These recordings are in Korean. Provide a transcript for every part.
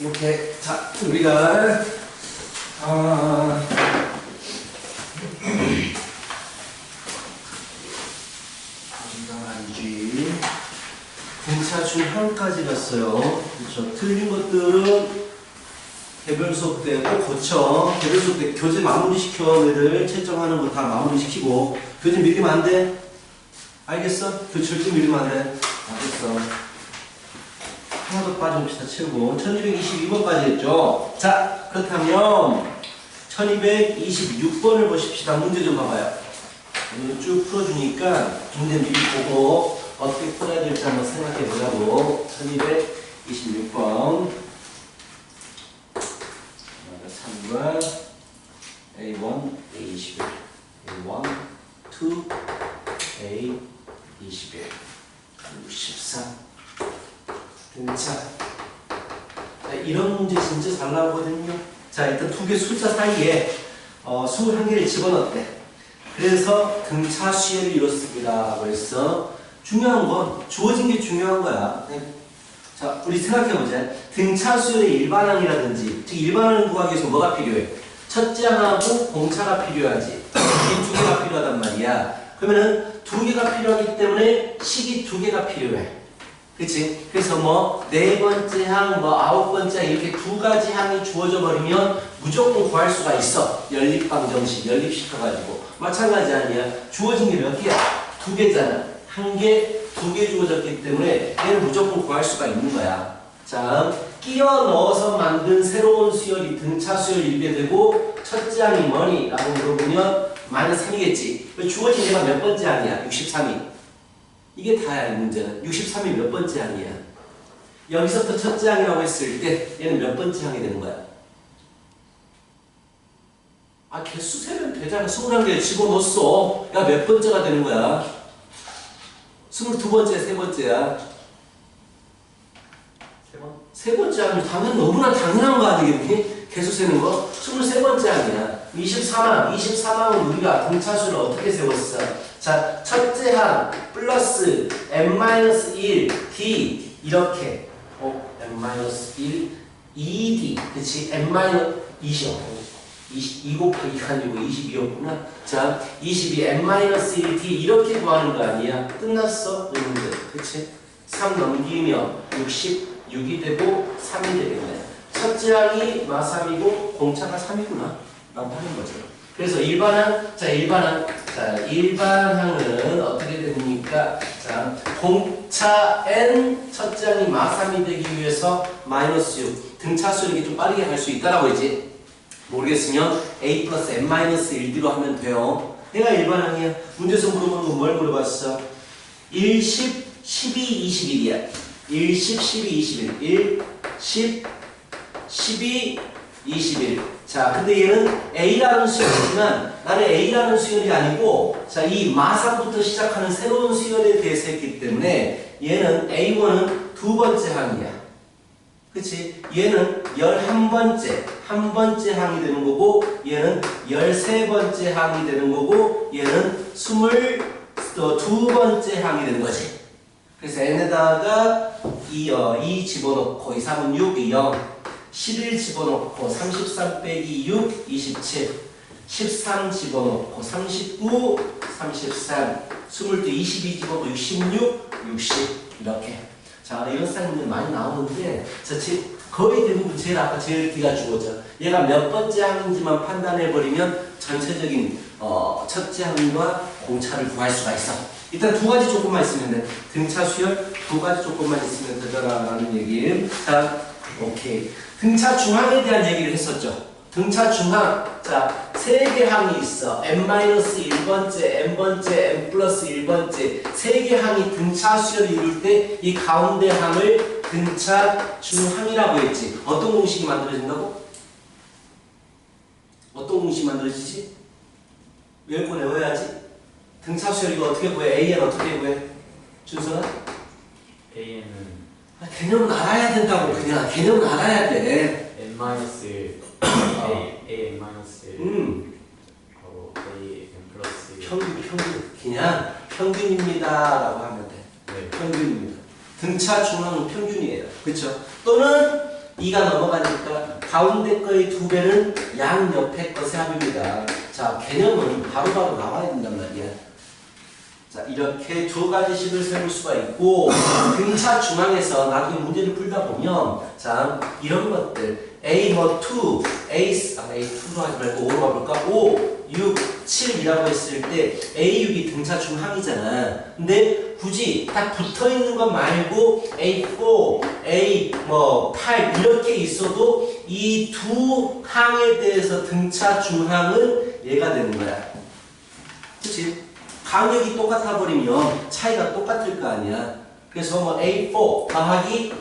오케이. 자, 우리가 말이지. 등차 중항까지 갔어요. 그렇죠. 틀린 것들은 개별 수업 때 꼭 고쳐. 개별 수업 때 교재 마무리 시켜. 너희들 채점하는 거 다 마무리 시키고. 교재 밀리면 안 돼. 알겠어? 교재 절대 밀리면 안 돼. 알겠어. 하나도 빠짐없이 다 채우고 1222번까지 했죠. 자, 그렇다면 1226번을 보십시다. 문제 좀 봐봐요. 문제 쭉 풀어주니까 문제 미리 보고 어떻게 풀어야 될지 한번 생각해 보자고. 1226번 3번 A1, A21 A1, 2, A21 63 등차. 이런 문제 진짜 잘 나오거든요. 자, 일단 두 개 숫자 사이에 21개를 집어넣었대. 그래서 등차 수열을 이뤘습니다. 그래서 중요한 건 주어진 게 중요한 거야. 자, 우리 생각해보자. 등차 수열의 일반항이라든지, 즉 일반항을 구하기 위해서 뭐가 필요해? 첫째 항하고 공차가 필요하지. 이 두 개가 필요하단 말이야. 그러면은 두 개가 필요하기 때문에 식이 두 개가 필요해. 그치? 그래서 뭐, 네 번째 항, 뭐, 아홉 번째 항, 이렇게 두 가지 항이 주어져 버리면 무조건 구할 수가 있어. 연립방정식, 연립시켜가지고. 마찬가지 아니야. 주어진 게 몇 개야? 두 개잖아. 한 개, 두 개 주어졌기 때문에 얘는 무조건 구할 수가 있는 거야. 자, 끼워 넣어서 만든 새로운 수열이 등차 수열 일배되고, 첫째 항이 뭐니? 라고 물어보면, 마이너스 3이겠지. 주어진 얘가 몇 번째 항이야? 63이. 이게 다야, 이 문제는. 63이 몇 번째 항이야? 여기서부터 첫째 항이라고 했을 때 얘는 몇 번째 항이 되는 거야? 아, 개수 세면 되잖아. 21개 집어넣었어. 야, 몇 번째가 되는 거야? 22번째, 세 번째야. 세 번째 항이 당연 너무나 당연한 거 아니겠니? 개수 세는 거? 23번째 항이야. 23항은 우리가 등차수를 어떻게 세웠어? 자, 첫째 항 플러스 n-1 d 이렇게 n-1 2d 그치? n-20 2 곱하기가 아니고 22였구나. 자, 22 n-1 d 이렇게 구하는 거 아니야? 끝났어? 이 문제. 그치? 3 넘기면 66이 되고 3이 되겠네. 첫째 항이 마3이고 공차가 3이구나 라고 하는 거죠. 그래서 일반항, 자, 일반항은 어떻게 됩니까? 자, 공차 n 첫째 항이 마3이 되기 위해서 마이너스 6 등차수 이렇게 좀 빠르게 갈 수 있다라고 했지. 모르겠으면 a 플러스 n-1d로 하면 돼요. 얘가 일반항이야. 문제에서 물어보는 건 뭘 물어봤어? 1, 10, 12, 21이야. 1, 10, 12, 21 1, 10, 12, 21 자, 근데 얘는 A라는 수열이지만 나는 A라는 수열이 아니고 자, 이 마3부터 시작하는 새로운 수열에 대해서 했기 때문에 얘는 A1은 두 번째 항이야. 그치? 얘는 11번째, 한 번째 항이 되는 거고 얘는 13번째 항이 되는 거고 얘는 22번째 항이 되는 거지. 그래서 n에다가 2 집어넣고 2, 3은 6, 2, 0 11 집어넣고 33 빼기 6, 27 13 집어넣고 39, 33 22, 22 집어넣고 66, 60 이렇게. 자, 이런 쌍문제 많이 나오는데 자, 거의 대부분 제일 뒤가 주어져. 얘가 몇 번째 항인지만 판단해버리면 전체적인 첫째 항과 공차를 구할 수가 있어. 일단 두 가지 조건만 있으면 돼. 등차 수열 두 가지 조건만 있으면 되더라라는 얘기. 자, 오케이. 등차 중항에 대한 얘기를 했었죠. 등차 중항. 자, 세 개 항이 있어. n-1번째, n번째, n 플러스 1번째. 세 개 항이 등차 수열을 이룰 때 이 가운데 항을 등차 중항이라고 했지. 어떤 공식이 만들어진다고? 어떤 공식이 만들어지지? 외우고 외워야지. 등차 수열 이거 어떻게 구해? AN 어떻게 구해? 준서는? AN은 개념은 알아야 된다고. 그냥 개념은 알아야 돼. n-1 a n-1 하고 a n 플러스 1 평균 그냥 평균입니다 라고 하면 돼. 네. 평균입니다. 등차 중항은 평균이에요. 그렇죠? 또는 2가 넘어가니까 가운데 거의 2배는 양 옆에 것의 합입니다. 자, 개념은 바로바로 나와야 된단 말이야. 자, 이렇게 두 가지 식을 세울 수가 있고, 등차 중앙에서 나중에 문제를 풀다 보면, 자, 이런 것들, A 뭐 2, A2로 하지 말고 5로 가볼까? 5, 6, 7이라고 했을 때, A6이 등차 중항이잖아. 근데 굳이 딱 붙어 있는 것 말고, A4, A 뭐 8 이렇게 있어도 이 두 항에 대해서 등차 중항은 얘가 되는 거야. 그치? 간격이 똑같아 버리면 차이가 똑같을 거 아니야. 그래서 뭐 A4 더하기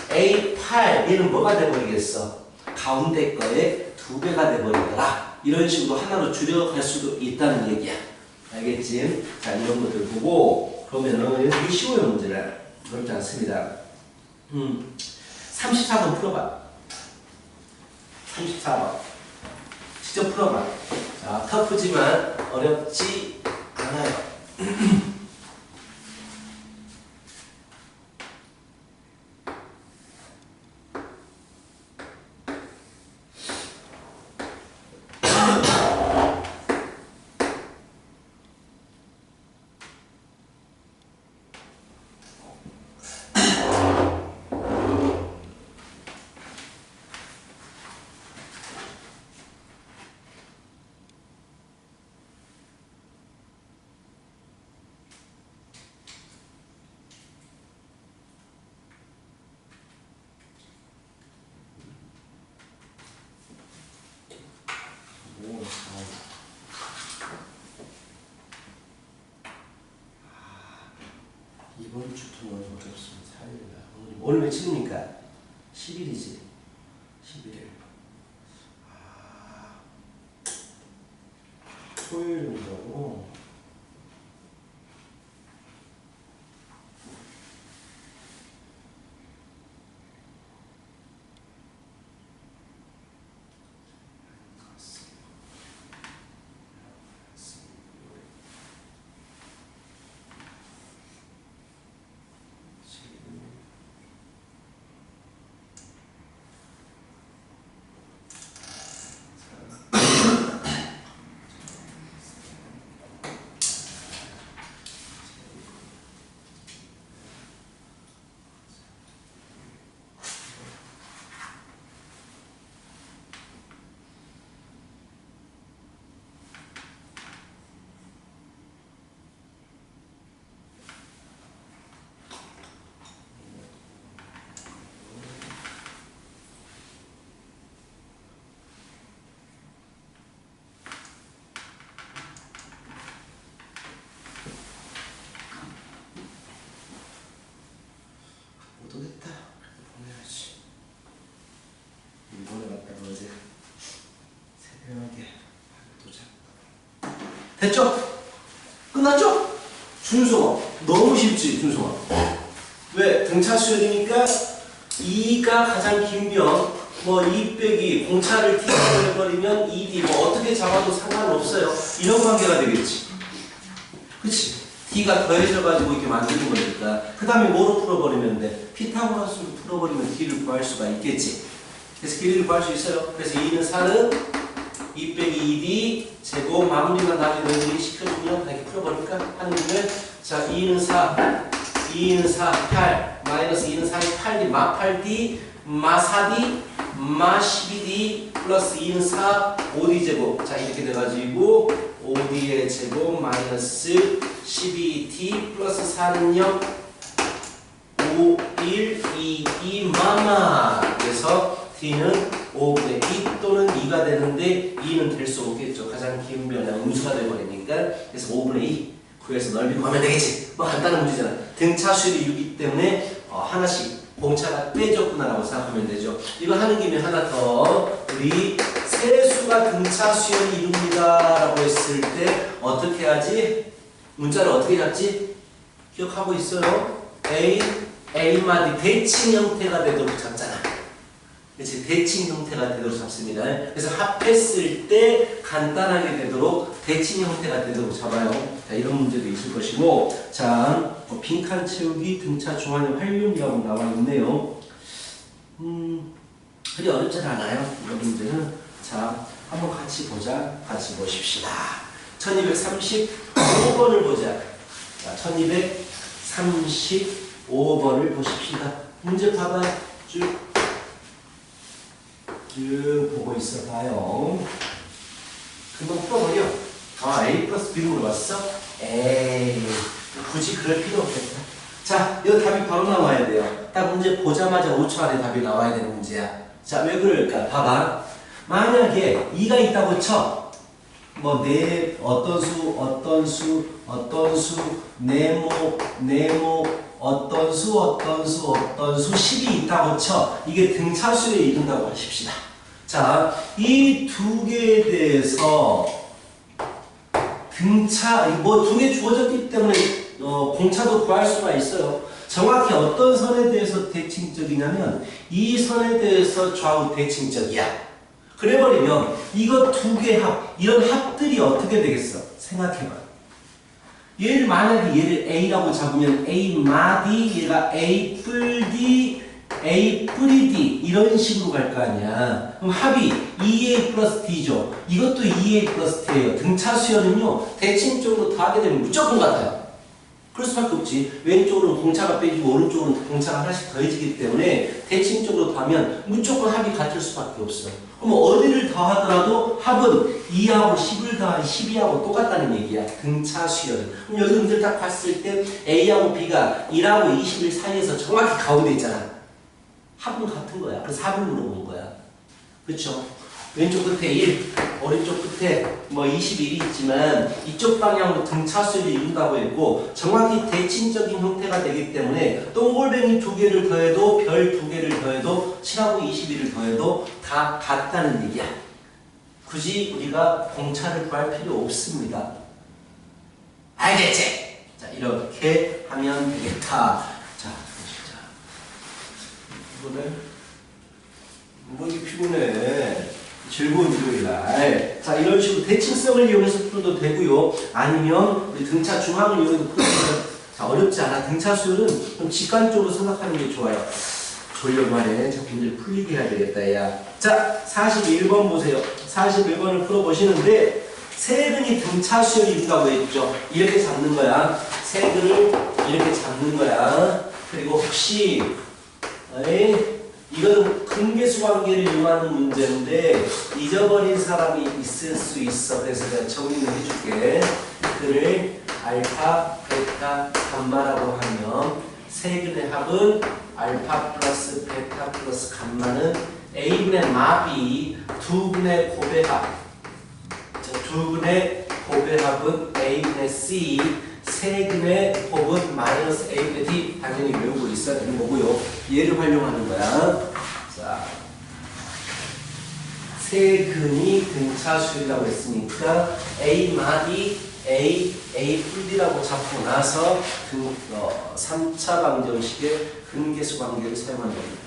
A8 얘는 뭐가 돼버리겠어? 가운데 거에 2배가 돼버리더라. 이런 식으로 하나로 줄여갈 수도 있다는 얘기야. 알겠지? 자, 이런 것들 보고 그러면은 되게 쉬워요. 문제를. 어렵지 않습니다. 34번 풀어봐. 34번 직접 풀어봐. 자, 터프지만 어렵지 않아요. 이번 주 토요일 어렵습니다. 4일이다. 오늘 며칠입니까? 10일이지. 11일. 토요일이라고. 못오겠다. 보내야지. 이번에 갔다가 어제 새벽에 도착. 됐죠? 끝났죠? 준수가 너무 쉽지. 준수가 왜? 등차 수열이니까 2가 가장 길면 뭐 2 빼기 공차를 t로 해버리면 2d 뭐 어떻게 잡아도 상관없어요. 이런 관계가 되겠지. 그치? d가 더해져가지고 이렇게 만드는 거니까. 그 다음에 뭐로 풀어버리면 돼? 피타고라스로 풀어버리면 d를 구할 수가 있겠지. 그래서 길이를 구할 수 있어요. 그래서 2는 4는 2 빼기 2d 제곱 마무리만 나중에 너희들이 시켜주면 이렇게 풀어버릴까? 하는 김에 자 2는 4 2는 4 8 마이너스 2는 4에 8d 마 8d 마 4d 마 12d 플러스 2는 4 5d 제곱 자 이렇게 돼가지고 5d의 제곱 마이너스 12t 플러스 4는 0 5 1 2 2 마마 그래서 t는 5분의 2 또는 2가 되는데 2는 될 수 없겠죠. 가장 긴 변량 음수가 되어버리니까 그래서 5분의 2 구해서 넓이 구하면 되겠지. 뭐 간단한 문제잖아. 등차 수열이 6이기 때문에 하나씩 공차가 빼졌구나라고 생각하면 되죠. 이거 하는 김에 하나 더 우리 세수가 등차 수열이 이룹니다 라고 했을 때 어떻게 하지? 문자를 어떻게 잡지? 기억하고 있어요? A마디 대칭 형태가 되도록 잡잖아. 그렇지? 대칭 형태가 되도록 잡습니다. 그래서 합했을 때 간단하게 되도록 대칭 형태가 되도록 잡아요. 자, 이런 문제도 있을 것이고 자, 빈칸 채우기 등차 중앙의 활용이라고 나와 있네요. 그리 어렵진 않아요. 이 문제는. 자, 한번 같이 보자. 같이 보십시다. 1235번을 보자. 자, 1235번을 보십시다. 문제 봐봐요. 쭉 보고 있어 봐요. 금방 풀어버려. A 플러스 B로 물어봤어? 에이, 굳이 그럴 필요 없겠다. 자, 이 답이 바로 나와야 돼요. 딱 문제 보자마자 5초 안에 답이 나와야 되는 문제야. 자, 왜 그럴까? 봐봐. 만약에 2가 있다고 쳐. 뭐, 어떤 수, 네모, 어떤 수, 10이 있다고 쳐. 이게 등차수에 이른다고 하십시다. 자, 이 두 개에 대해서 등차, 뭐 두 개 주어졌기 때문에 공차도 구할 수가 있어요. 정확히 어떤 선에 대해서 대칭적이냐면 이 선에 대해서 좌우 대칭적이야. 그래버리면 이거 두 개 합, 이런 합들이 어떻게 되겠어? 생각해봐. 얘를 만약에 얘를 A라고 잡으면 A 마디, 얘가 A 뿔 D, A 뿌리 D 이런 식으로 갈 거 아니야. 그럼 합이 2A 플러스 D죠. 이것도 2A 플러스 D예요. 등차 수열은요 대칭적으로 더하게 되면 무조건 같아요. 그럴 수밖에 없지. 왼쪽으로는 공차가 빼지고 오른쪽으로는 공차가 하나씩 더해지기 때문에 대칭적으로 더하면 무조건 합이 같을 수밖에 없어. 그럼 어디를 더하더라도 합은 2하고 10을 더한 12하고 똑같다는 얘기야. 등차 수열은. 그럼 여러분들 딱 봤을 때 A하고 B가 1하고 21 사이에서 정확히 가운데 있잖아. 합은 같은 거야. 그래서 합을 물어본 거야. 그렇죠? 왼쪽 끝에 1, 오른쪽 끝에 뭐 21이 있지만 이쪽 방향으로 등차수를 이룬다고 했고 정확히 대칭적인 형태가 되기 때문에 동글뱅이 두 개를 더해도 별 두 개를 더해도 7하고 21을 더해도 다 같다는 얘기야. 굳이 우리가 공차를 구할 필요 없습니다. 알겠지? 자, 이렇게 하면 되겠다. 자, 이거는 뭐 이게 피곤해. 즐거운 일요일날. 자, 이런 식으로 대칭성을 이용해서 풀어도 되고요. 아니면 우리 등차 중앙을 이용해서 풀어도 돼요. 자, 어렵지 않아. 등차 수열은 좀 직관적으로 생각하는 게 좋아요. 졸려 말해. 자, 문제를 풀리게 해야 되겠다, 야. 자, 41번 보세요. 41번을 풀어보시는데 세근이 등차 수열이 있다고 했죠. 이렇게 잡는 거야. 세근을 이렇게 잡는 거야. 그리고 혹시 이건 근계수 관계를 이용하는 문제인데 잊어버린 사람이 있을 수 있어. 그래서 내가 정리를 해줄게. 그를 알파, 베타, 감마라고 하면 세근의 합은 알파 플러스 베타 플러스 감마는 A분의 마비, 두분의 곱의 합. 두분의 곱의 합은 A분의 C, 세근의 곱은 마이너스 A분의 D. 당연히 외우고 있어야 되는 거고요. 얘를 활용하는 거야. 자, 세근이 등차수열이라고 했으니까 A 마디 A 뿔이라고 잡고 나서 3차 방정식의 근계수 관계를 사용하는 겁니다.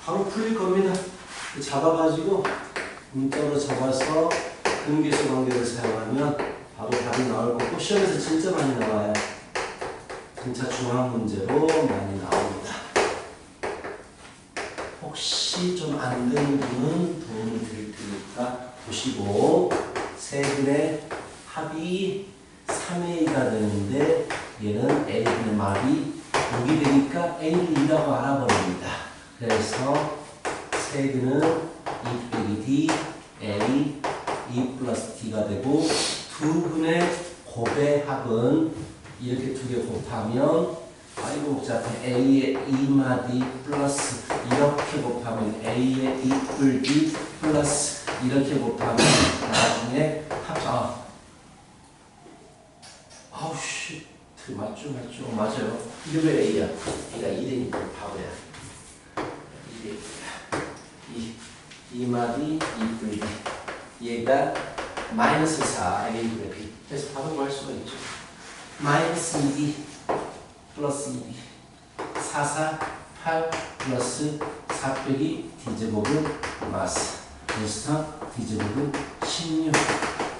바로 풀릴 겁니다. 잡아가지고 문자로 적어서 근계수 관계를 사용하면 바로 답이 나올 거고 시험에서 진짜 많이 나와요. 등차 중앙 문제로 많이 나옵니다. 혹시 좀 안 되는 분은 도움을 드릴 테니까 보시고 세근의 합이 3A가 되는데 얘는 A분의 마비 6이 되니까 A를 2라고 알아버립니다. 그래서 세근은 2 빼기 D, A, 2 플러스 D가 되고 두분의 곱의 합은 이렇게 두 개 곱하면 아이고 복잡해. A의 2마디 플러스 이렇게 곱하면 A의 2뿔 D 플러스 이렇게 곱하면 나중에 합 아우씨 맞죠? 맞아요. 이게 왜 A야? A가 2되니까 바보야. 2 마디 2분의 얘가 마이너스 4 A분의 B. 그래서 바로 구할 수가 있죠. 마이너스 2D 플러스 2D 4, 4, 8 플러스 4 빼기 D제곱은 마스 그래서 D제곱은 16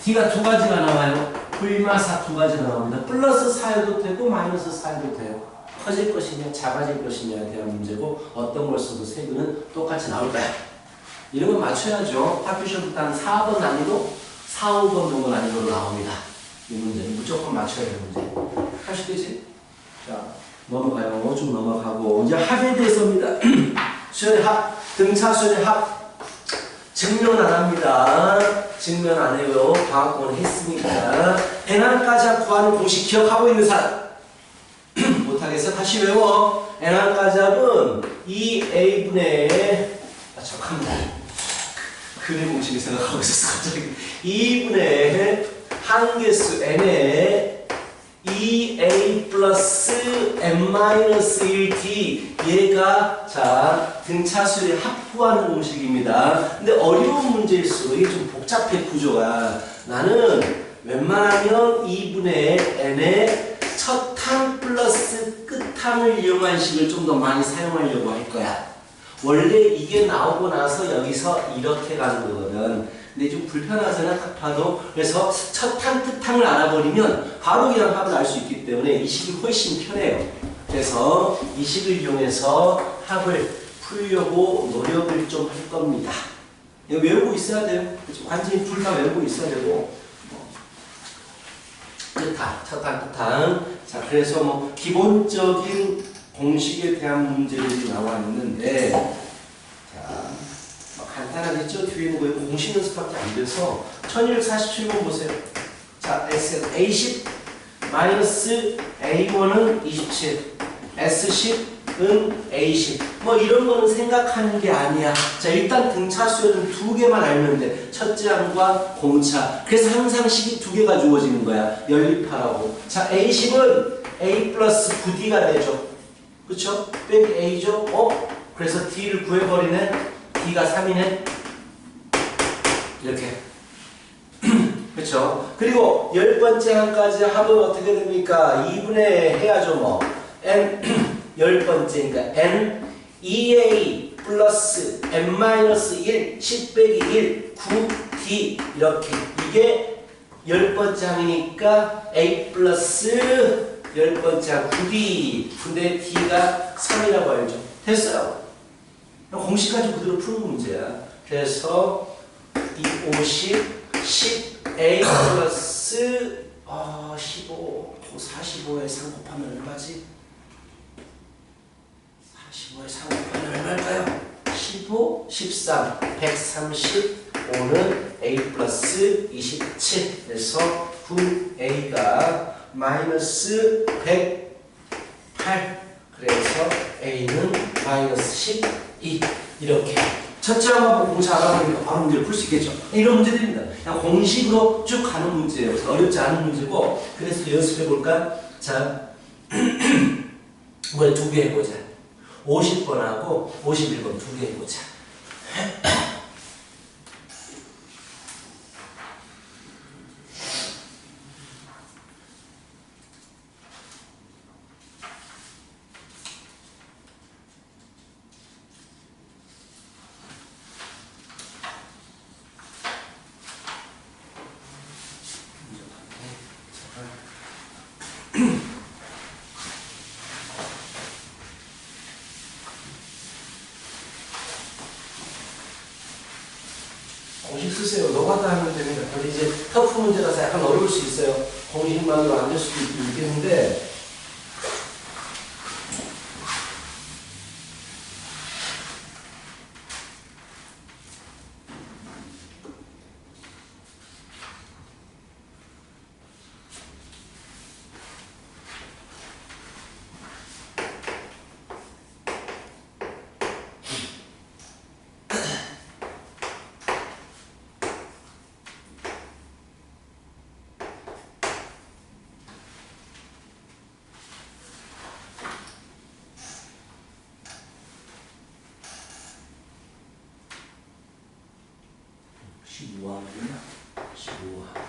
D가 두 가지가 나와요. 불마사 두 가지가 나옵니다. 플러스 4여도 되고 마이너스 4여도 돼요. 커질 것이냐 작아질 것이냐에 대한 문제고 어떤 걸 써도 세그는 똑같이 나올까요? 이런 건 맞춰야죠. 학교 시험부터 한 4번 난이도 4, 5번 정도 난이도로 나옵니다. 이 문제는 무조건 맞춰야 되는 문제. 할 수 있겠지? 자, 넘어가요. 좀 넘어가고 이제 합에 대해서입니다. 수열의 합, 등차 수열의 합 증명 안 합니다. 증명 안 해요. 방학동안 했으니까. N항까지 구하는 공식 기억하고 있는 사람 못하겠어? 다시 외워. N항까지 합은 2A분의 잠깐만 그림 공식을 생각하고 있었어 갑자기 2분의 한개수 n에 2a 플러스 n-1d 얘가 자 등차수의 합구하는 공식입니다. 근데 어려운 문제일수록 이게 좀 복잡해 구조가. 나는 웬만하면 2분의 n의 첫 항 플러스 끝항을 이용한 식을 좀 더 많이 사용하려고 할 거야. 원래 이게 나오고 나서 여기서 이렇게 가는 거거든. 근데 좀 불편하잖아, 딱 봐도. 그래서 첫 항, 끝항을 알아버리면 바로 그냥 합을 알 수 있기 때문에 이 식이 훨씬 편해요. 그래서 이 식을 이용해서 합을 풀려고 노력을 좀 할 겁니다. 이거 외우고 있어야 돼요. 완전히 둘 다 외우고 있어야 되고. 끝항, 첫 항, 끝항. 자, 그래서 뭐 기본적인 공식에 대한 문제들이 나와 있는데, 자, 간단하겠죠? 뒤에 있는 거에 공식 연습밖에 안 돼서 1247번 보세요. 자, A10 마이너스 A1은 27, S10은 A10. 뭐 이런 거는 생각하는 게 아니야. 자, 일단 등차수열은 두 개만 알면 돼. 첫째 항과 공차. 그래서 항상 식이 두 개가 주어지는 거야. 연립하라고. 자, A10은 A 플러스 9D가 되죠. 그쵸? 빼기 A죠? 그래서 D를 구해버리네? D가 3이네? 이렇게. 그쵸? 그리고 10번째 항까지 합은 어떻게 됩니까? 2분의 해야죠, 뭐. N, 10번째니까 N, 2A 플러스 N-1, 10 빼기 1, 9D. 이렇게. 이게 10번째 항이니까 A 플러스 10번째 항 9D. 근데 D가 3이라고 알죠? 됐어요. 공식 가지고 그대로 푸는 문제야. 그래서 50, 10A 플러스 15, 45에 3 곱하면 얼마지? 45에 3 곱하면 얼마일까요? 15, 13, 135는 A 플러스 27. 그래서 9A가 마이너스 108. 그래서 A는 마이너스 12. 이렇게. 첫째 항하고 공차 알아보니까 바로 문제를 풀 수 있겠죠. 이런 문제들입니다. 그냥 공식으로 쭉 가는 문제예요. 어렵지 않은 문제고. 그래서 연습해 볼까? 자, 이번에 두 개 해보자. 50번하고 51번 두 개 해보자. 공식 쓰세요. 노가다 하면 됩니다. 근데 이제 터프 문제라서 약간 어려울 수 있어요. 공식만으로 안 될 수도 있겠는데 15항이구나. 15항.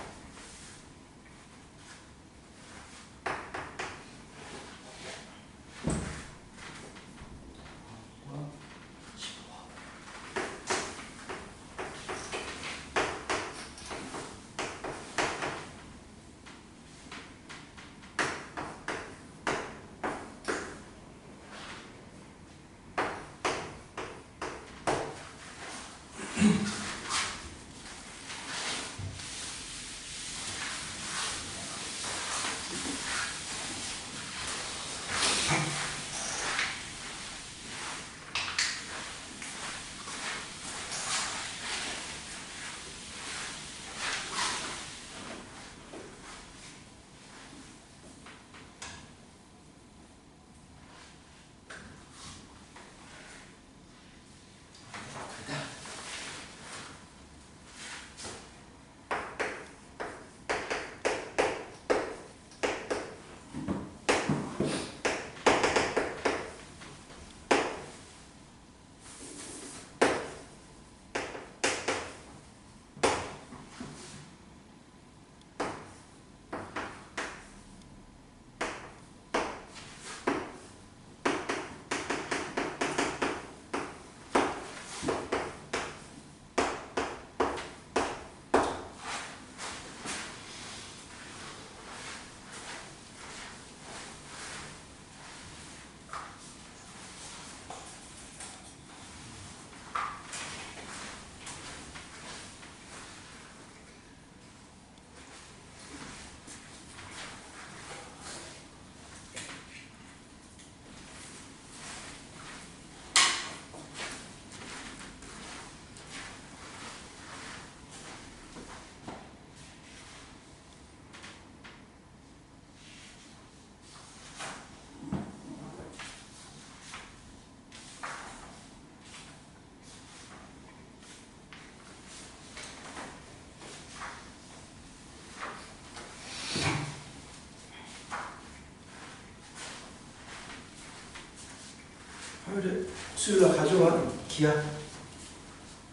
화요일에 수요일에 가져와. 기야.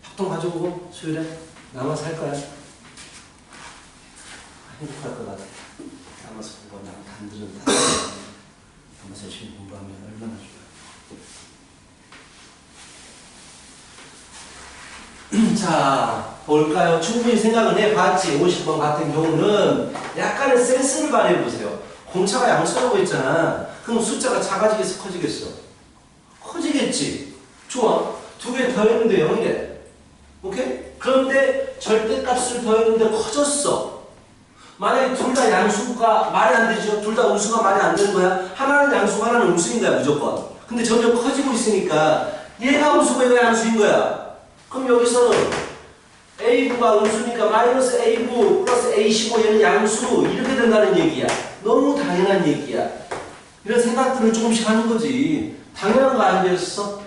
학동 가져오고 수요일에 남아서 할 거야. 행복할 것 같아. 남아서 공부하면 단들은 다 남아서 열심히 공부하면 얼마나 좋아요. 자, 볼까요? 충분히 생각을 해봤지. 50번 같은 경우는 약간의 센스를 발휘해보세요. 공차가 양수라고 했잖아. 그럼 숫자가 작아지겠어? 커지겠어? 커지겠지. 좋아. 두 개 더했는데 0이래. 오케이? 그런데 절대값을 더했는데 커졌어. 만약에 둘 다 양수가 말이 안 되죠? 둘 다 음수가 말이 안 되는 거야? 하나는 양수고 하나는 음수인 거야, 무조건. 근데 점점 커지고 있으니까 얘가 음수고 얘가 양수인 거야. 그럼 여기서는 A9가 음수니까 마이너스 A9 플러스 A15 얘는 양수 이렇게 된다는 얘기야. 너무 당연한 얘기야. 이런 생각들을 조금씩 하는 거지. 당연한 거 아니겠어?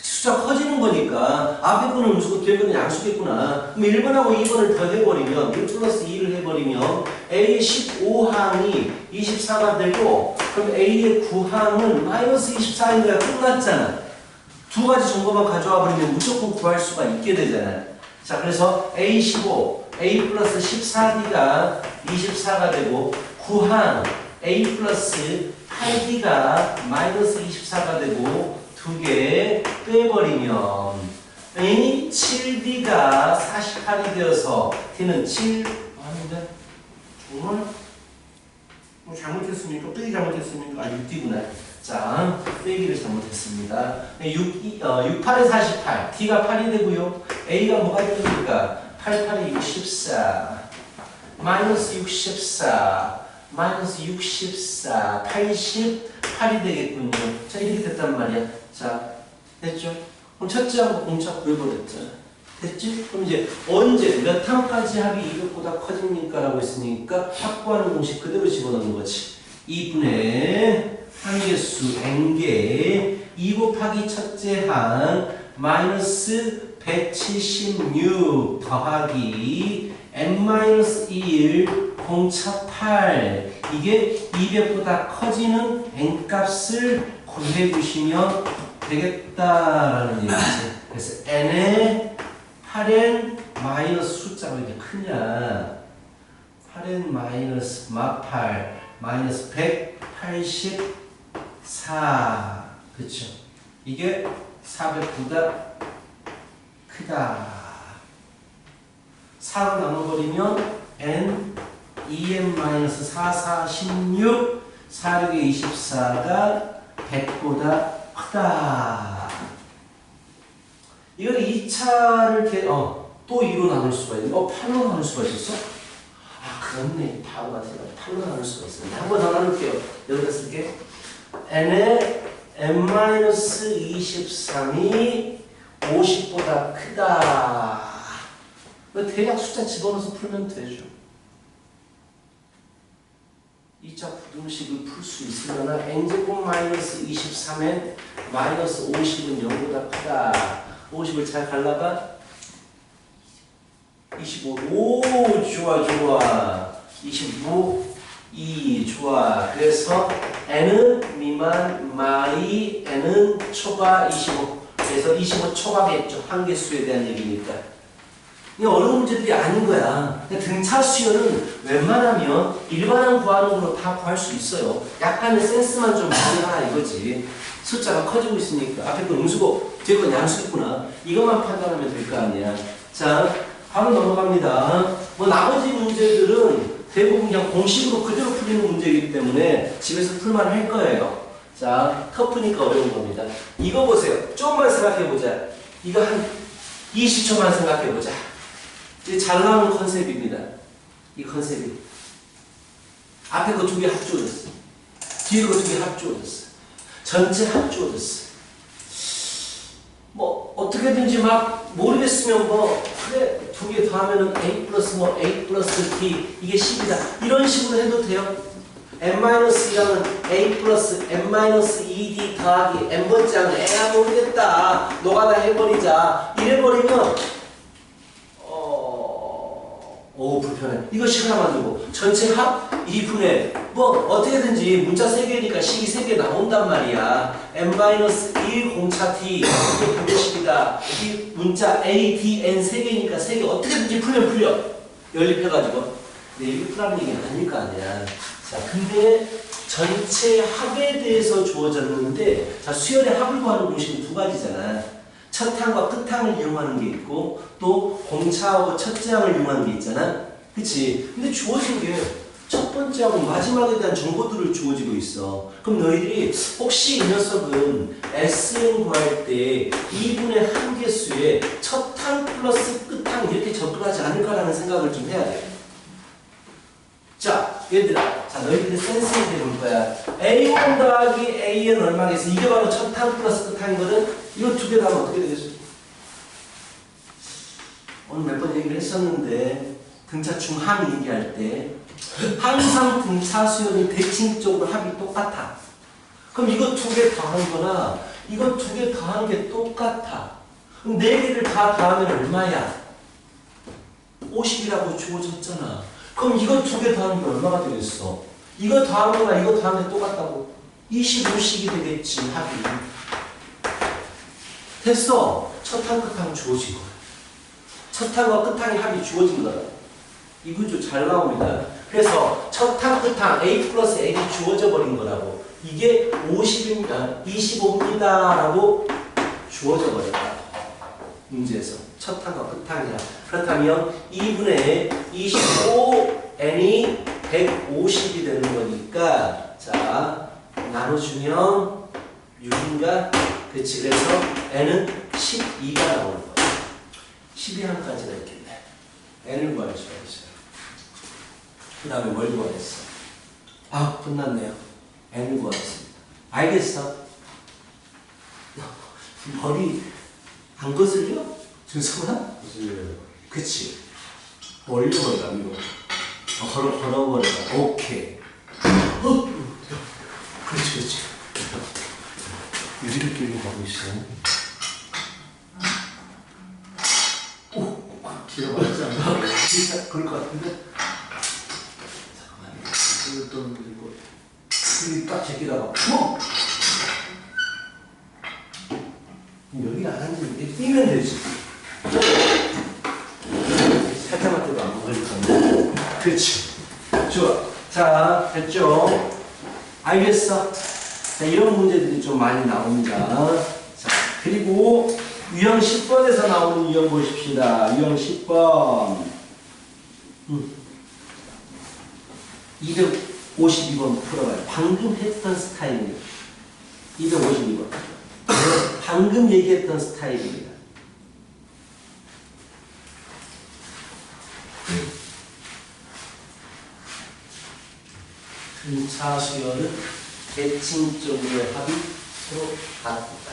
숫자 커지는 거니까 앞에 거는 음수고 뒤에 거는 양수겠구나. 그럼 1번하고 2번을 더 해버리면 1 플러스 2를 해버리면 A의 15항이 24가 되고 그럼 A의 9항은 마이너스 24인 거야. 끝났잖아. 두 가지 정보만 가져와 버리면 무조건 구할 수가 있게 되잖아. 자, 그래서 A15, A 플러스 14D가 24가 되고 9항 A 플러스 8D가 마이너스 24가 되고 두 개 빼버리면 A 7D가 48이 되어서 D는 7 아닌데? 정말? 뭐 잘못했습니까? 빼기 잘못했습니까? 아 6D구나. 자, 빼기를 잘못했습니다. 68에 48 D가 8이 되고요. A가 뭐가 됩니까? 88이 64 마이너스 64 마이너스 64, 88이 되겠군요. 자, 이렇게 됐단 말이야. 자, 됐죠? 그럼 첫째 항과 공차 구해버렸잖아. 됐지? 그럼 이제 언제, 몇 항까지 합이 이것보다 커집니까? 라고 했으니까 확보하는 공식 그대로 집어넣는 거지. 2분의 항계수 n개 2 곱하기 첫째 항 마이너스 176 더하기 n-1 공차 8 이게 200보다 커지는 n값을 구해주시면 되겠다라는 얘기지. 그래서 n의 8n 마이너스 숫자가 왜 이렇게 크냐? 8n 마이너스 막8 마이너스 184. 그쵸? 이게 400보다 크다. 4로 나눠버리면 n 2n 마이너스 4, 4, 16 4, 6에 24가 100보다 크다. 이걸 2차를 또 2로 나눌 수가 있네. 8로 나눌 수가 있었어? 아, 그렇네. 바로 같은 거 8로 나눌 수가 있었네. 한 번 더 나눌게요. 여기다 쓸게. n의 n-23이 50보다 크다. 대략 숫자 집어넣어서 풀면 되죠. 2차 부등식을 풀 수 있으려나 n제곱 마이너스 23엔 마이너스 50은 0보다 크다. 50을 잘 갈라봐. 25. 오, 좋아, 좋아. 25, 2, 좋아. 그래서 n은 미만, 마이, n은 초과 25. 그래서 25 초과겠죠. 한계수에 대한 얘기니까. 이 어려운 문제들이 아닌 거야. 등차 수열은 웬만하면 일반항 구하는 걸로 다 구할 수 있어요. 약간의 센스만 좀 발휘하라 이거지. 숫자가 커지고 있으니까. 앞에 건 음수고 뒤에 건 양수겠구나. 이것만 판단하면 될 거 아니야. 자, 바로 넘어갑니다. 뭐 나머지 문제들은 대부분 그냥 공식으로 그대로 풀리는 문제이기 때문에 집에서 풀만 할 거예요. 자, 터프니까 어려운 겁니다. 이거 보세요. 조금만 생각해보자. 이거 한 20초만 생각해보자. 이제 잘 나오는 컨셉입니다. 이 컨셉이. 앞에 거 두 개 합주어졌어. 뒤에 거 두 개 합주어졌어. 전체 합주어졌어. 뭐 어떻게든지 막 모르겠으면 뭐 그래 두 개 더하면은 a 플러스 뭐 a 플러스 b 이게 10이다. 이런 식으로 해도 돼요. n-2랑은 a 플러스 n-2d 더하기 n번째하면 에야 모르겠다. 노가다 해버리자. 이래버리면 오 불편해. 이거 식 하나 만들고 전체 합 2분의 뭐 어떻게든지 문자 3개니까 식이 3개 나온단 말이야. n-1 공차 t 이게 분배식이다. 이 문자 a, d, n 3개니까 3개 어떻게든지 풀면 풀려. 연립해가지고. 근데 이게 풀라는 얘기는 아닐 거 아니야. 자, 근데 전체 합에 대해서 주어졌는데 자 수열의 합을 구하는 공식은 두 가지잖아. 첫 항과 끝 항을 이용하는 게 있고 또 공차하고 첫째 항을 이용하는 게 있잖아. 그치? 근데 주어진 게 첫 번째하고 마지막에 대한 정보들을 주어지고 있어. 그럼 너희들이 혹시 이 녀석은 SN 구할 때 2분의 한개수에 첫 항 플러스 끝 항 이렇게 접근하지 않을까라는 생각을 좀 해야 돼. 자, 얘들아. 자, 너희들이 센스 있게 볼 거야. A1 더하기 AN 얼마겠어? 이게 바로 첫 항 플러스 끝 항이거든? 이거 두 개 다 하면 어떻게 되겠어? 오늘 몇 번 얘기를 했었는데, 등차 중항 얘기할 때, 항상 등차 수열은 대칭적으로 합이 똑같아. 그럼 이거 두 개 더한 거나, 이거 두 개 더한 게 똑같아. 그럼 네 개를 다 더하면 얼마야? 50이라고 주어졌잖아. 그럼 이거 두 개 더하는 게 얼마가 되겠어? 이거 더하는 거나 이거 더하는 게 똑같다고? 25씩이 되겠지, 합이. 됐어. 첫 항, 끝 항 주어진 거야. 첫 항과 끝 항의 합이 주어진 거다. 이 구조 잘 나옵니다. 그래서 첫 항, 끝 항, A 플러스 L이 주어져 버린 거라고. 이게 50입니다. 25입니다. 라고 주어져 버렸다. 문제에서. 첫 항과 끝 항이라. 그렇다면 2분의 25n이 150이 되는 거니까 자 나눠주면 6인가? 그치. 그래서 n은 12가 나오는 거야. 12항까지가 있겠네. n을 구할 수가 있어요. 그 다음에 뭘 구하겠어? 아 끝났네요. n을 구하겠습니다. 알겠어? 머리 안 거슬려? 준성아? 그치. 올려버리라, 이거. 걸어버리라. 오케이. 그렇지. 유리를 끼고 가고 있어. 오, 길어봤지 않나? 진짜 그럴 것 같은데? 잠깐만. 이거 또 그리고 여기 딱 제끼다가 여기 안 앉으면 뛰면 되지. 그렇지. 좋아. 자, 됐죠? 알겠어? 자, 이런 문제들이 좀 많이 나옵니다. 자, 그리고 유형 10번에서 나오는 유형 보십시다. 유형 10번. 252번 풀어봐요. 방금 했던 스타일입니다. 252번. 방금 얘기했던 스타일입니다. 근차 수열은 대칭 쪽의 합이 서로 같다.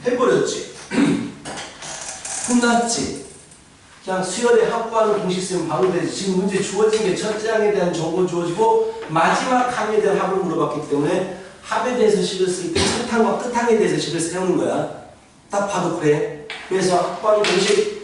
해버렸지. 끝났지. 그냥 수열의 합구하는 공식 쓰면 바로 되지. 지금 문제 주어진 게 첫째 항에 대한 정보 주어지고 마지막 항에 대한 합을 물어봤기 때문에 합에 대해서 식을 쓸 때 첫 항과 끝 항에 대해서 식을 세우는 거야. 딱 봐도 그래. 그래서 합구하는 공식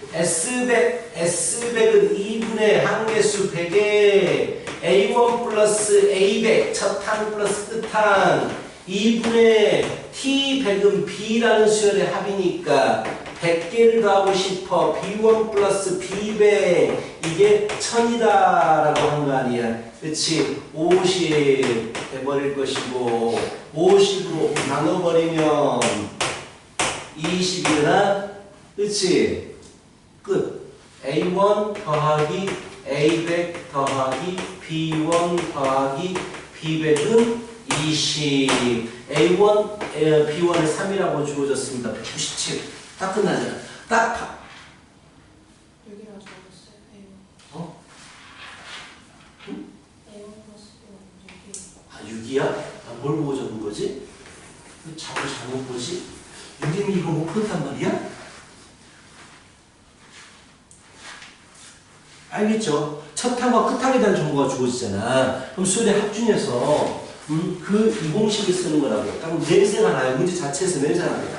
S백은 2분의 항계수 100에 A1 플러스 A100 첫 항 플러스 끝 항 2분의 T100은 B라는 수열의 합이니까 100개를 더하고 싶어. B1 플러스 B100 이게 1000이다 라고 한 거 아니야. 그치? 50 해버릴 것이고 50으로 나눠버리면 20이나 그치? 끝. A1 더하기 A100 더하기 B1 더하기 B100은 20. A1, B1은 3이라고 주어졌습니다. 197. 딱 끝나잖아. 딱. 6이라고 적었어요. A1. 어? 응? A1 플러스 B1 6이. 아, 6이야? 아, 뭘 보고 적은 거지? 왜 자꾸 잘못 보지? 6이면 이거 못 푼단 말이야? 알겠죠? 첫 항과 끝 항에 대한 정보가 주어지잖아. 그럼 수열의 합 중에서 그 이공식을 쓰는 거라고. 딱 냄새가 나요. 문제 자체에서 냄새가 납니다.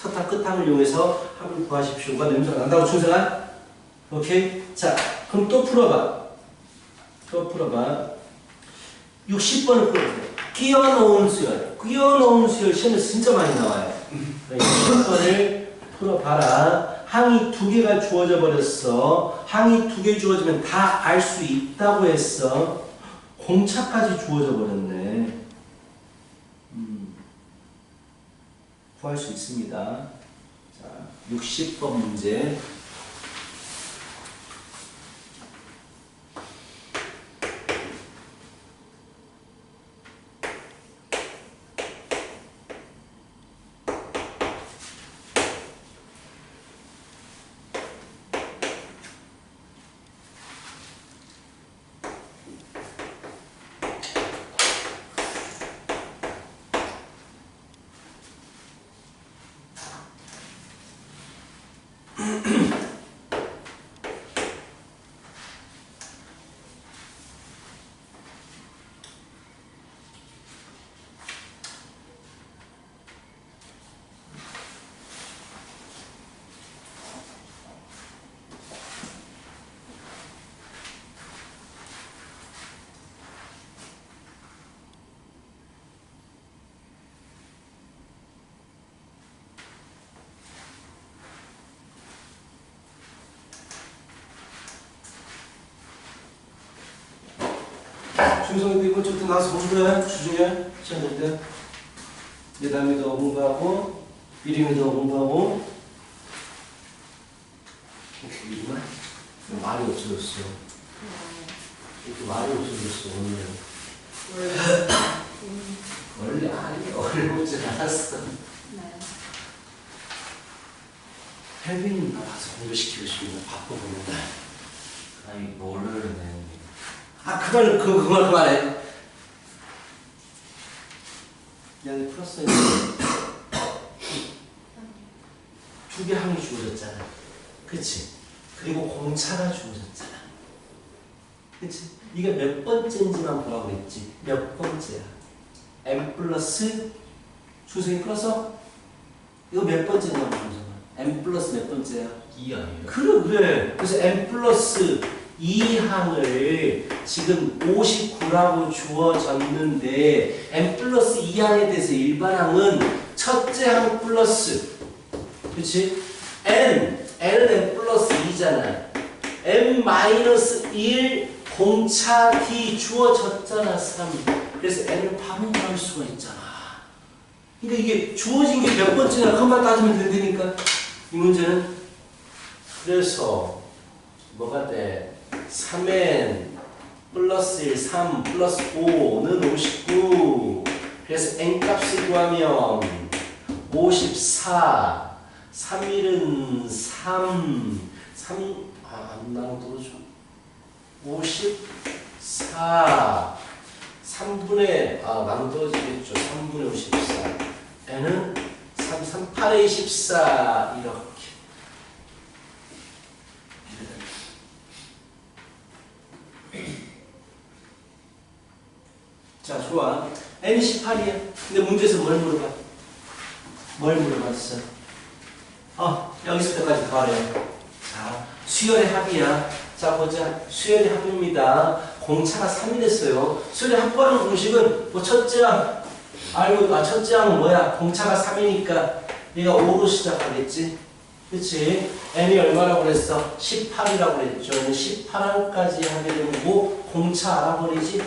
첫 항, 끝 항을 이용해서 합을 구하십시오가 냄새가 난다고 충성한? 오케이? 자, 그럼 또 풀어봐. 또 풀어봐. 60번을 풀어보세요. 끼워놓은 수열. 끼워놓은 수열 시험에서 진짜 많이 나와요. 60번을 풀어봐라. 항이 2개가 주어져 버렸어. 항이 2개 주어지면 다 알 수 있다고 했어. 공차까지 주어져 버렸네. 구할 수 있습니다. 자, 60번 문제. 중성도 이거 어쨌든 나서 공부해. 주중에 시험 때. 예담이도 공부하고 미림이도 공부하고. 이구만. 말이 없어졌어. 이렇게 말이 없어졌어 오늘. 원래 아니 어려우지 않았어. 네. 혜빈이 나와서 공부시키고 싶으면 바꿔보는 날. 아니 뭐를 내는 아 그걸 그만해. 여기 플러스 두 개 항이 주어졌잖아. 그치? 그리고 공차가 주어졌잖아. 그치? 이게 몇 번째인지만 보라고 그랬지. 몇 번째야? m 플러스 중성이 끌어서 이거 몇 번째냐고 중성아. m 플러스 몇 번째야? 2 아니에요? 그래. 그래서 m 플러스 2항을 지금 59라고 주어졌는데 m 플러스 2항에 대해서 일반항은 첫째 항 플러스 그치? n은 m 플러스 2잖아. m 마이너스 1 공차 d 주어졌잖아 3. 그래서 n을 바로 구할 수가 있잖아. 그러니까 이게 주어진 게 몇 번째냐 그것만 따지면 된다니까 이 문제는. 그래서 뭐가 돼? 3n 플러스 1, 3 플러스 5는 59. 그래서 n값을 구하면 54. 3일은 3. 안 나눠들어줘. 54. 3분의, 나눠들어지겠죠. 3분의 54. n은 8에 24. 이렇게. 자, 좋아. n이 18이야. 근데 문제에서 뭘 물어봐? 뭘 물어봤어? 여기서 때까지 더하래요. 자, 수열의 합이야. 자, 보자. 수열의 합입니다. 공차가 3이 됐어요. 수열의 합하는 공식은 뭐 첫째 항 알고, 첫째 항은 뭐야? 공차가 3이니까 얘가 5로 시작하겠지? 그치? n이 얼마라고 그랬어? 18이라고 그랬죠. 18항까지 하게 되면 뭐? 공차 알아버리지?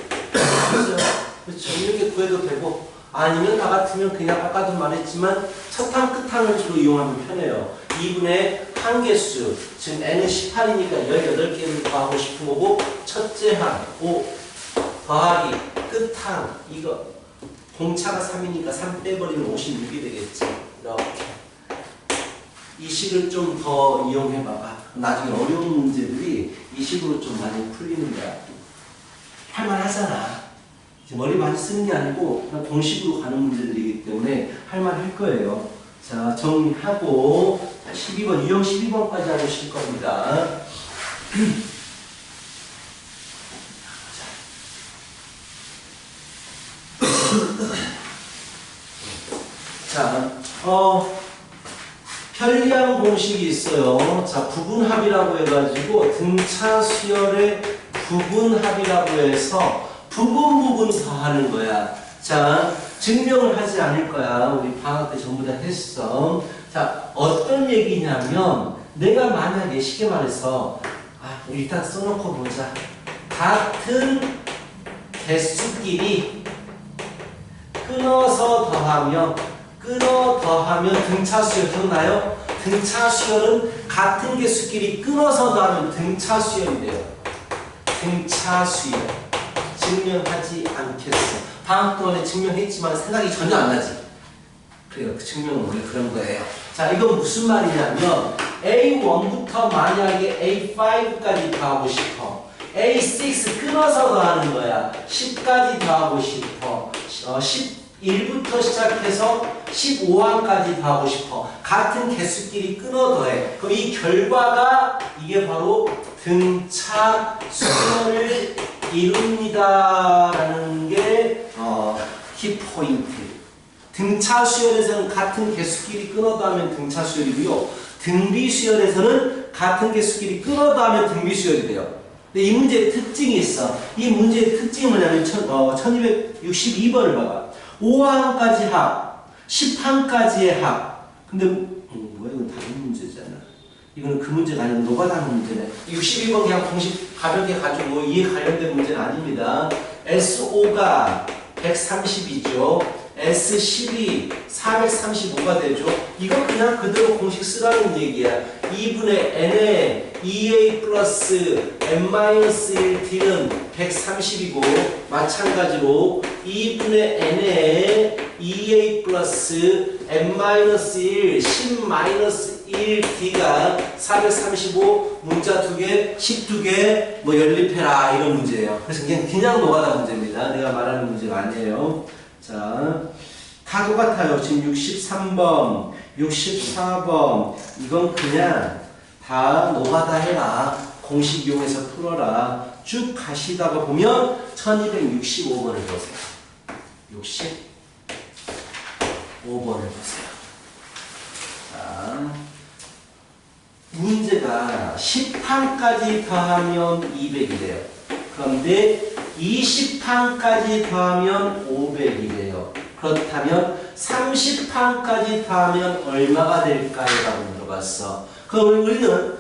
그렇죠. 이렇게 구해도 되고 아니면 나 같으면 그냥 아까도 말했지만 첫항 끝항을 주로 이용하면 편해요. 2분의 항개수 지금 n은 18이니까 18개를 더하고 싶은 거고 첫째 항 5 더하기 끝항 이거 공차가 3이니까 3 빼버리면 56이 되겠지. 이렇게 이 식을 좀 더 이용해 봐봐. 나중에 어려운 문제들이 이 식으로 좀 많이 풀리는 거야. 할만하잖아. 머리 많이 쓰는 게 아니고 그냥 공식으로 가는 문제들이기 때문에 할만할 거예요. 자, 정리하고 12번, 유형 12번까지 하실 겁니다. 자, 편리한 공식이 있어요. 자, 부분합이라고 해가지고 등차 수열의 부분합이라고 해서 부분 더하는 거야. 자, 증명을 하지 않을 거야. 우리 방학 때 전부 다 했어. 자, 어떤 얘기냐면 내가 만약에 쉽게 말해서 우리 일단 써놓고 보자. 같은 개수끼리 끊어서 더하면 등차 수열 기억나요? 등차 수열은 같은 개수끼리 끊어서 더하면 등차 수열이 돼요. 등차 수열. 증명하지 않겠어. 방학 동안에 증명했지만 생각이 전혀 안 나지. 그래요. 그 증명은 원래 그런 거예요. 자, 이건 무슨 말이냐면 A1부터 만약에 A5까지 더하고 싶어. A6 끊어서 더하는 거야. 10까지 더하고 싶어. 11부터 시작해서 15항까지 더하고 싶어. 같은 개수끼리 끊어 더해. 그럼 이 결과가 이게 바로 등차 수열을 이룹니다라는 게 키포인트. 등차 수열에서는 같은 개수끼리 끊어 더하면 등차 수열이고요. 등비 수열에서는 같은 개수끼리 끊어 더하면 등비 수열이 돼요. 근데 이 문제의 특징이 있어. 이 문제의 특징이 뭐냐면 1262번을 봐봐. 5항까지 합, 10항까지의 합. 근데 뭐야 이건 다른 문제잖아. 이거는 그 문제가 아니고 노가다는 문제네. 62번 그냥 공식 가볍게 가지고 이에 관련된 문제는 아닙니다. SO가 130이죠. S10이 435가 되죠. 이거 그냥 그대로 공식 쓰라는 얘기야. 2분의 n에 2a 플러스 n-1d는 130이고 마찬가지로 2분의 n에 2a 플러스 n-1 10-1d가 435 문자 2개, 12개 뭐 연립해라 이런 문제예요. 그래서 그냥 노가다 문제입니다. 내가 말하는 문제가 아니에요. 자, 다 똑같아요. 지금 63번, 64번 이건 그냥 다 노가다 해라. 공식 이용해서 풀어라. 쭉 가시다가 보면 1265번을 보세요. 65번을 보세요. 자, 문제가 10판까지 더하면 200이 돼요. 그런데 20판까지 더하면 500이래요. 그렇다면 30판까지 더하면 얼마가 될까요? 라고 물어봤어. 그럼 우리는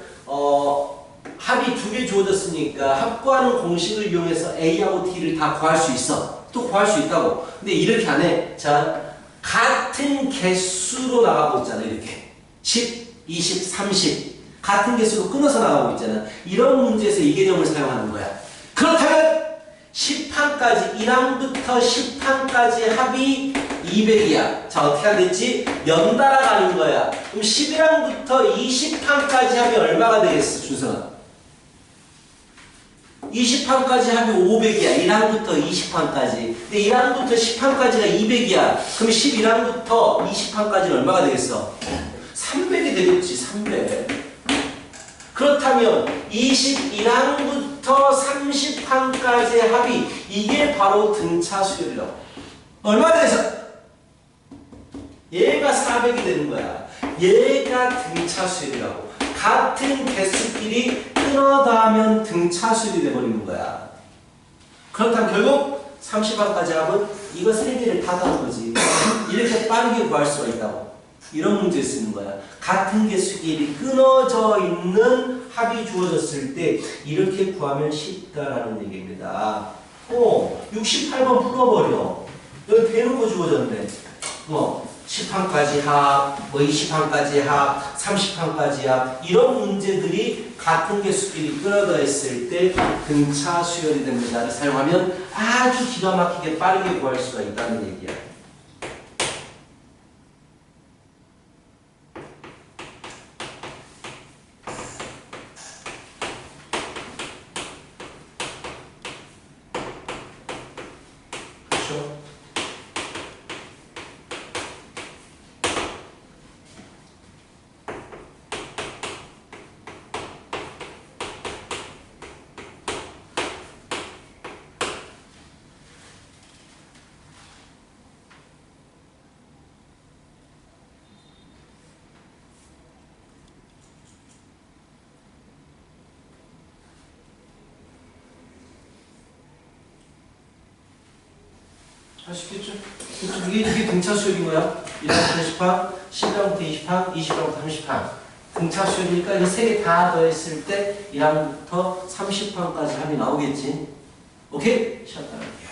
합이 2개 주어졌으니까 합구하는 공식을 이용해서 A하고 D를 다 구할 수 있어. 또 구할 수 있다고. 근데 이렇게 안 해. 자, 같은 개수로 나가고 있잖아. 이렇게 10, 20, 30 같은 개수로 끊어서 나가고 있잖아. 이런 문제에서 이 개념을 사용하는 거야. 그렇다면 10판까지 1항부터 10판까지 합이 200이야. 자, 어떻게 하겠지? 연달아 가는 거야. 그럼 11항부터 20판까지 합이 얼마가 되겠어, 준성아? 20판까지 합이 500이야. 1항부터 20판까지. 근데 1항부터 10판까지가 200이야. 그럼 11항부터 20판까지는 얼마가 되겠어? 300이 되겠지, 300. 그렇다면 21항부터 30항까지의 합이 이게 바로 등차 수열이라고. 얼마 되겠어? 얘가 400이 되는 거야. 얘가 등차 수열이라고. 같은 개수끼리 끊어 더하면 등차 수열이 돼버리는 거야. 그렇다면 결국 30항까지 합은 이거 3개를 다 더한 거지. 이렇게 빠르게 구할 수가 있다고. 이런 문제 쓰는 거야. 같은 개수끼리 끊어져 있는 합이 주어졌을 때 이렇게 구하면 쉽다라는 얘기입니다. 68번 풀어버려. 여기 대놓고 주어졌네. 10항까지 합, 20항까지 합, 30항까지 합 이런 문제들이 같은 개수끼리 끊어져 있을 때 등차 수열이 됩니다를 사용하면 아주 기가 막히게 빠르게 구할 수가 있다는 얘기야. 그렇죠? 아시겠죠? 이게 등차 수열인 거야. 1항부터 10항, 10항부터 20항, 20항부터 30항. 등차 수열이니까 이 세 개 다 더했을 때 1항부터 30항까지 합이 나오겠지. 오케이? 시작 따라할게요.